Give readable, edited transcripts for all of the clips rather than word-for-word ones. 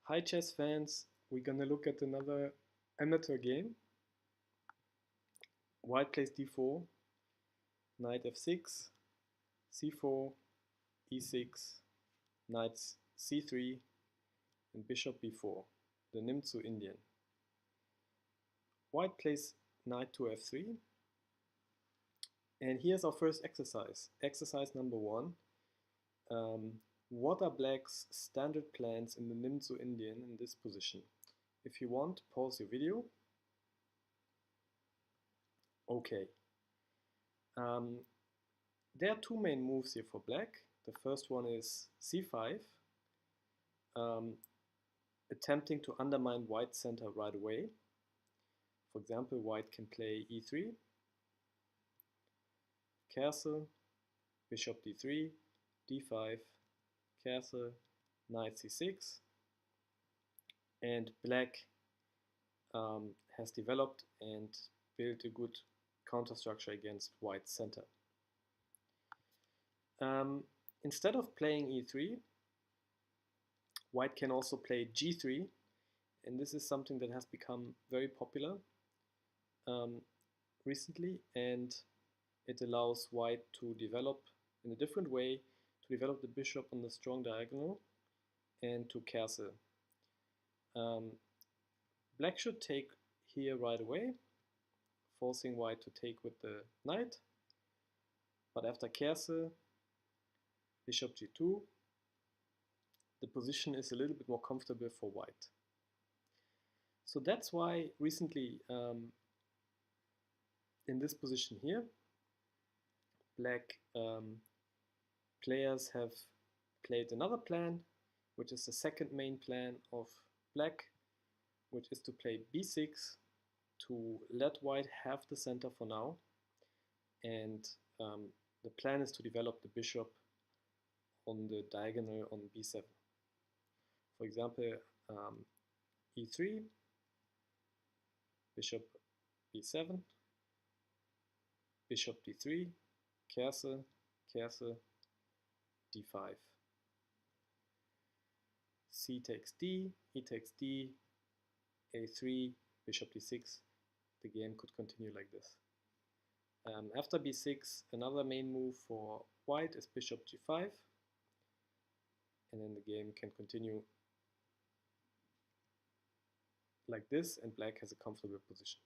Hi chess fans, we're gonna look at another amateur game. White plays d4, knight f6, c4, e6, knight c3, and bishop b4, the Nimzo-Indian. White plays knight to f3, and here's our first exercise. Exercise number 1. What are black's standard plans in the Nimzo-Indian in this position? If you want, pause your video. Okay. There are two main moves here for black. The first one is c5, attempting to undermine white's center right away. For example, white can play e3, castle, bishop d3, d5, castle, knight c6, and black has developed and built a good counter structure against white's center. Instead of playing e3, white can also play g3, and this is something that has become very popular recently, and it allows white to develop in a different way, to develop the bishop on the strong diagonal and to castle. Black should take here right away, forcing white to take with the knight, but after castle, bishop g2, the position is a little bit more comfortable for white. So that's why recently in this position here, black players have played another plan, which is the second main plan of black, which is to play b6 to let white have the center for now, and the plan is to develop the bishop on the diagonal on b7. For example, e3, bishop b7, bishop d3, castle, castle, d5. C takes d, e takes d, a3, bishop d6. The game could continue like this. After b6, another main move for white is bishop g5, and then the game can continue like this, and black has a comfortable position.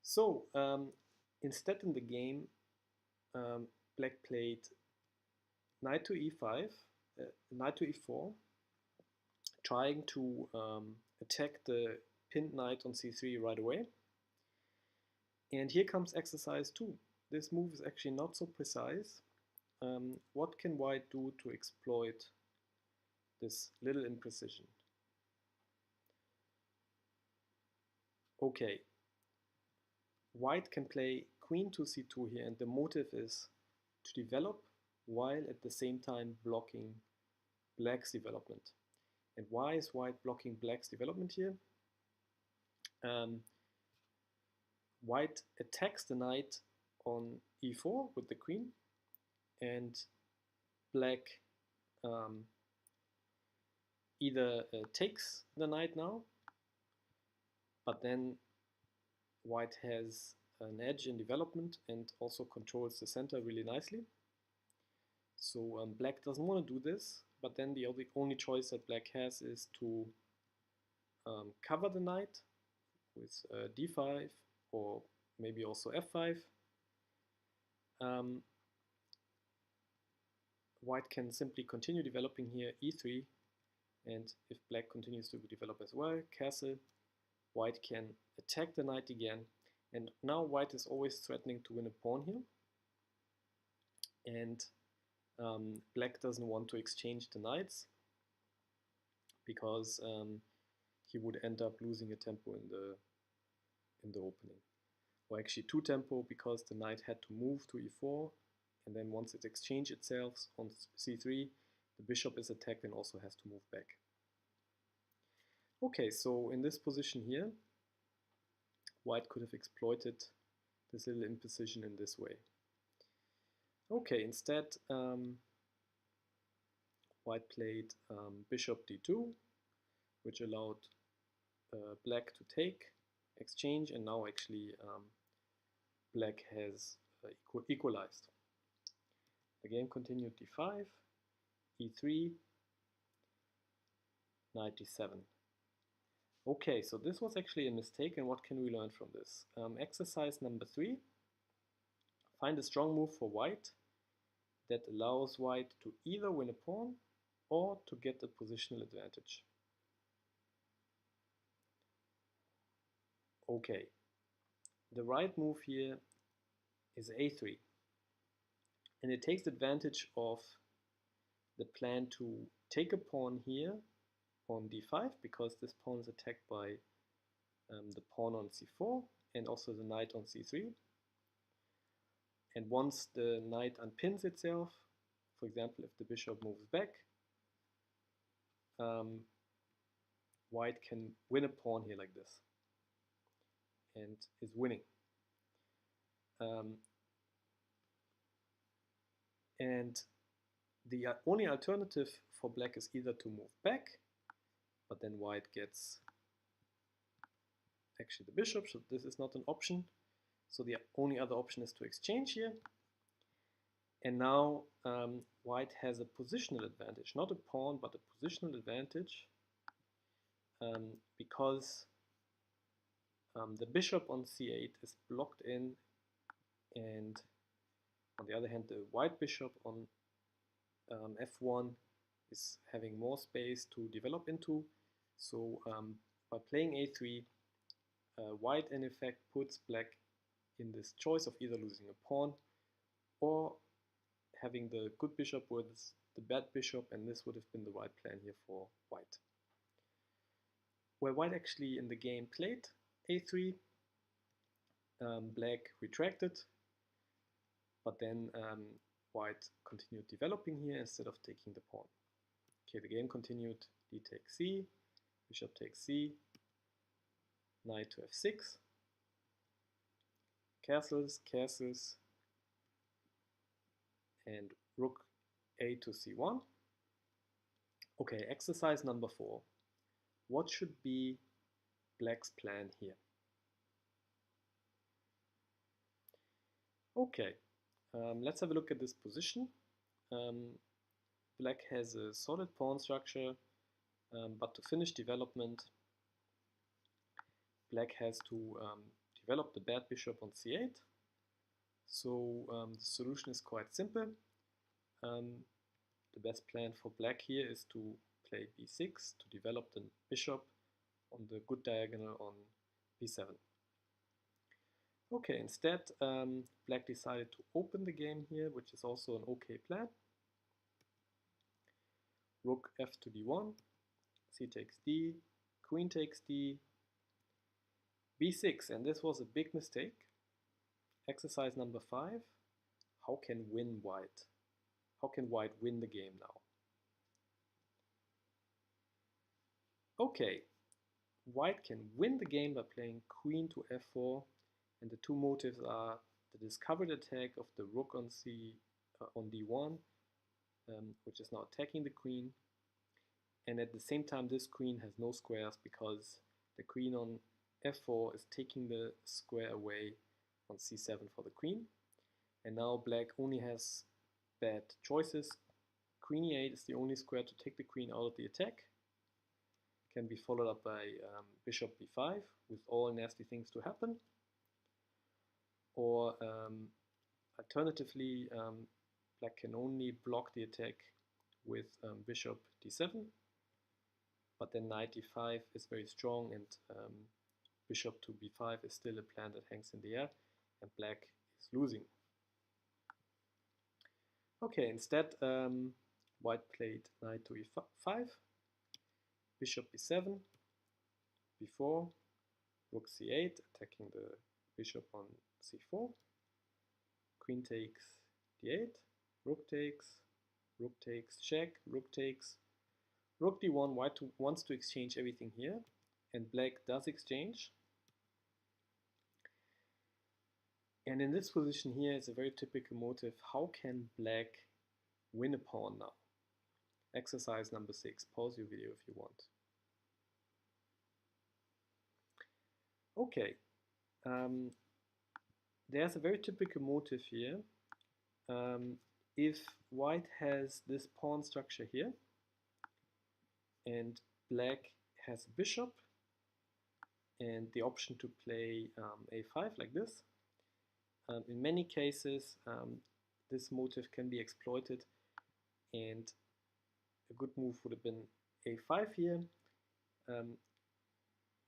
So instead in the game, black played knight to e5, knight to e4, trying to attack the pinned knight on c3 right away. And here comes exercise 2. This move is actually not so precise. What can white do to exploit this little imprecision? Okay, white can play queen to c2 here, and the motive is to develop while at the same time blocking black's development. And why is white blocking black's development here? White attacks the knight on e4 with the queen, and black either takes the knight now, but then white has an edge in development and also controls the center really nicely. So black doesn't want to do this, but then the only choice that black has is to cover the knight with d5 or maybe also f5. White can simply continue developing here e3, and if black continues to develop as well, castle, white can attack the knight again, and now white is always threatening to win a pawn here, and black doesn't want to exchange the knights because he would end up losing a tempo in the opening, or actually 2 tempo, because the knight had to move to e4, and then once it exchanged itself on c3, the bishop is attacked and also has to move back. Okay, so in this position here, white could have exploited this little imprecision in this way. Okay, instead, white played bishop d2, which allowed black to take, exchange, and now actually black has equalized. The game continued d5, e3, knight d7. Okay, so this was actually a mistake, and what can we learn from this? Exercise number 3, find a strong move for white that allows white to either win a pawn or to get a positional advantage. Okay, the right move here is a3, and it takes advantage of the plan to take a pawn here on d5, because this pawn is attacked by the pawn on c4 and also the knight on c3. And once the knight unpins itself, for example, if the bishop moves back, white can win a pawn here like this and is winning. And the only alternative for black is either to move back, but then white gets actually the bishop, so this is not an option. So the only other option is to exchange here. And now white has a positional advantage, not a pawn, but a positional advantage, because the bishop on c8 is blocked in, and on the other hand, the white bishop on f1 is having more space to develop into. So by playing a3, white in effect puts black in this choice of either losing a pawn or having the good bishop with the bad bishop, and this would have been the right plan here for white. Where white actually in the game played a3, black retracted, but then white continued developing here instead of taking the pawn. Okay, the game continued, d takes c, bishop takes c, knight to f6, castles, castles, and rook a to c1. Okay, exercise number 4. What should be black's plan here? Okay, let's have a look at this position. Black has a solid pawn structure, but to finish development, black has to develop the bad bishop on c8. So the solution is quite simple. The best plan for black here is to play b6 to develop the bishop on the good diagonal on b7. Okay, instead black decided to open the game here, which is also an okay plan. Rook f to d1, c takes d, queen takes d, b6, and this was a big mistake. Exercise number 5, how can white win the game now? Okay, white can win the game by playing queen to f4, and the two motives are the discovered attack of the rook on d1, which is now attacking the queen, and at the same time this queen has no squares because the queen on f4 is taking the square away on c7 for the queen. And now black only has bad choices. Queen e8 is the only square to take the queen out of the attack. Can be followed up by bishop b5 with all nasty things to happen. Or alternatively, black can only block the attack with bishop d7, but then knight d5 is very strong, and bishop to b5 is still a plan that hangs in the air, and black is losing. Okay, instead white played knight to e5, bishop b7, b4, rook c8, attacking the bishop on c4, queen takes d8, rook takes, check, rook takes, rook d1. White wants to exchange everything here, and black does exchange. And in this position here is a very typical motive. How can black win a pawn now? Exercise number 6. Pause your video if you want. Okay, there's a very typical motif here. If white has this pawn structure here and black has a bishop and the option to play a5 like this, in many cases this motif can be exploited, and a good move would have been a5 here.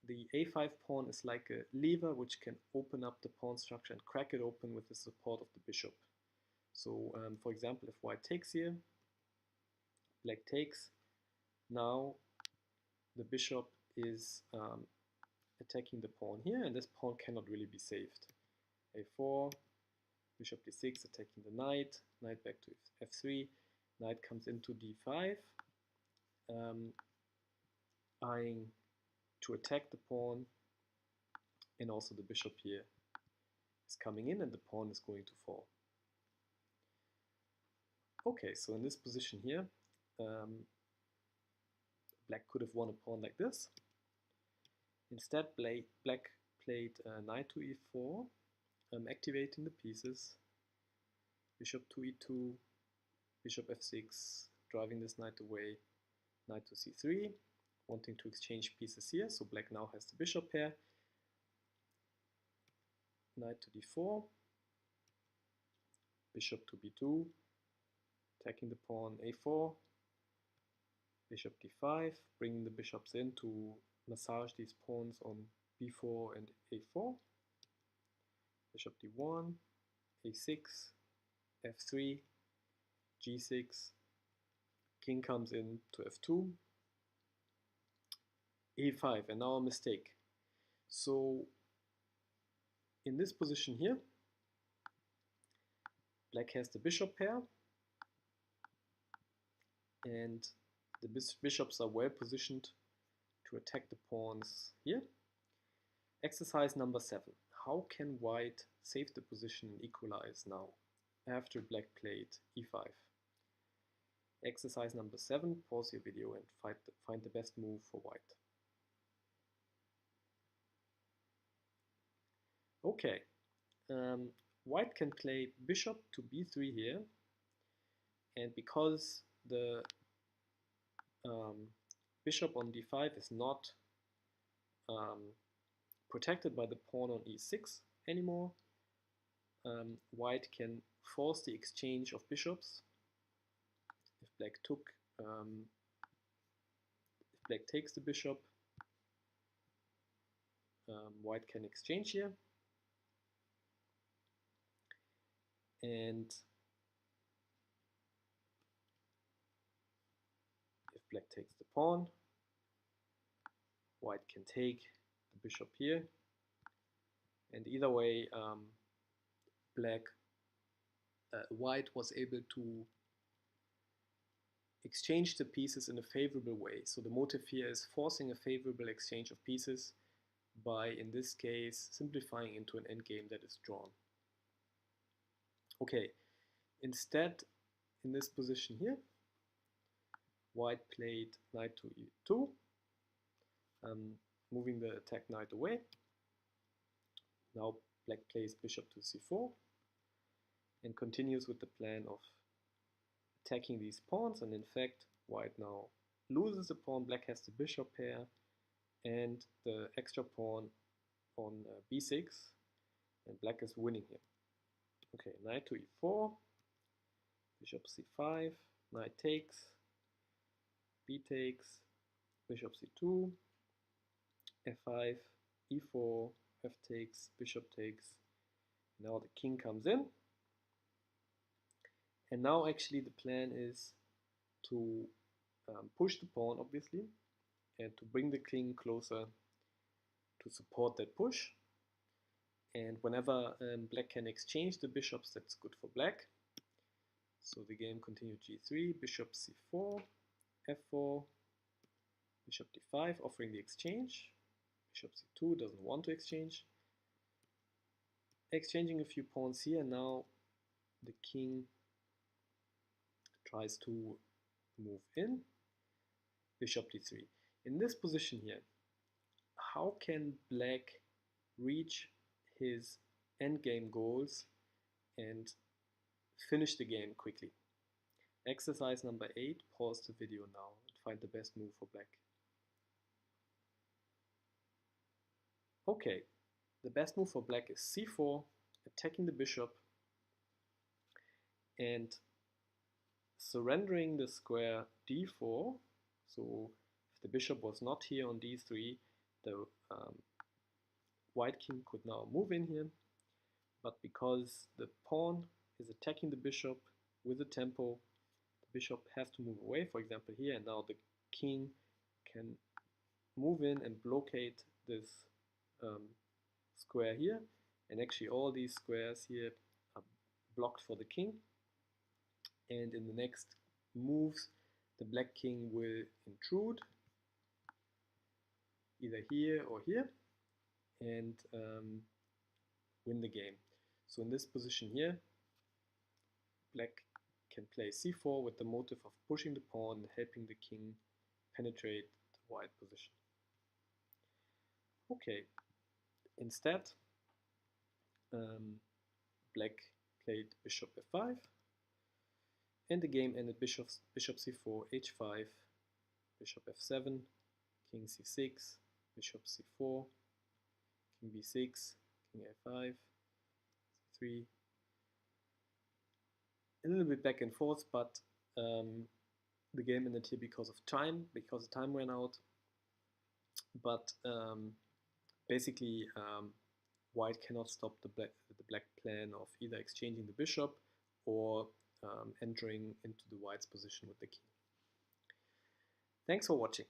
The a5 pawn is like a lever which can open up the pawn structure and crack it open with the support of the bishop. So for example, if white takes here, black takes, now the bishop is attacking the pawn here, and this pawn cannot really be saved. a4, bishop d6, attacking the knight, knight back to f3, knight comes into d5, eyeing to attack the pawn, and also the bishop here is coming in and the pawn is going to fall. Okay, so in this position here, black could have won a pawn like this. Instead, black played knight to e4, activating the pieces, bishop to e2, bishop f6, driving this knight away, knight to c3, wanting to exchange pieces here, so black now has the bishop pair, knight to d4, bishop to b2, attacking the pawn a4, bishop d5, bringing the bishops in to massage these pawns on b4 and a4, bishop d1, a6, f3, g6, king comes in to f2, e5, and now a mistake. So in this position here, black has the bishop pair, and the bishops are well positioned to attack the pawns here. Exercise number 7. How can white save the position and equalize now after black played e5? Exercise number 7. Pause your video and find the best move for white. Okay, white can play bishop to b3 here, and because the bishop on d5 is not protected by the pawn on e6 anymore, white can force the exchange of bishops. If black takes the bishop, white can exchange here, and if black takes the pawn, white can take the bishop here, and either way white was able to exchange the pieces in a favorable way. So the motive here is forcing a favorable exchange of pieces by, in this case, simplifying into an endgame that is drawn. Okay, instead, in this position here, white played knight to e2, moving the attack knight away. Now black plays bishop to c4 and continues with the plan of attacking these pawns, and in fact white now loses a pawn. Black has the bishop pair and the extra pawn on b6, and black is winning here. Okay, knight to e4, bishop c5, knight takes, b takes, bishop c2, f5, e4, f takes, bishop takes. Now the king comes in, and now actually the plan is to push the pawn, obviously, and to bring the king closer to support that push. And whenever black can exchange the bishops, that's good for black. So the game continued g3, bishop c4, f4, bishop d5, offering the exchange. Bishop c2 doesn't want to exchange. Exchanging a few pawns here, now the king tries to move in, bishop d3. In this position here, how can black reach his endgame goals and finish the game quickly? Exercise number 8, pause the video now and find the best move for black. Okay, the best move for black is c4, attacking the bishop and surrendering the square d4. So if the bishop was not here on d3, the white king could now move in here. But because the pawn is attacking the bishop with the tempo, the bishop has to move away, for example here, and now the king can move in and blockade this square here. And actually all these squares here are blocked for the king. And in the next moves, the black king will intrude either here or here and win the game. So in this position here, black can play c4 with the motive of pushing the pawn and helping the king penetrate the white position. Okay, instead, black played bishop f5, and the game ended bishop c4, h5, bishop f7, king c6, bishop c4, king b6, king a5, c3. A little bit back and forth, but the game ended here because of time, because the time ran out. But basically, white cannot stop the black plan of either exchanging the bishop or entering into the white's position with the king. Thanks for watching.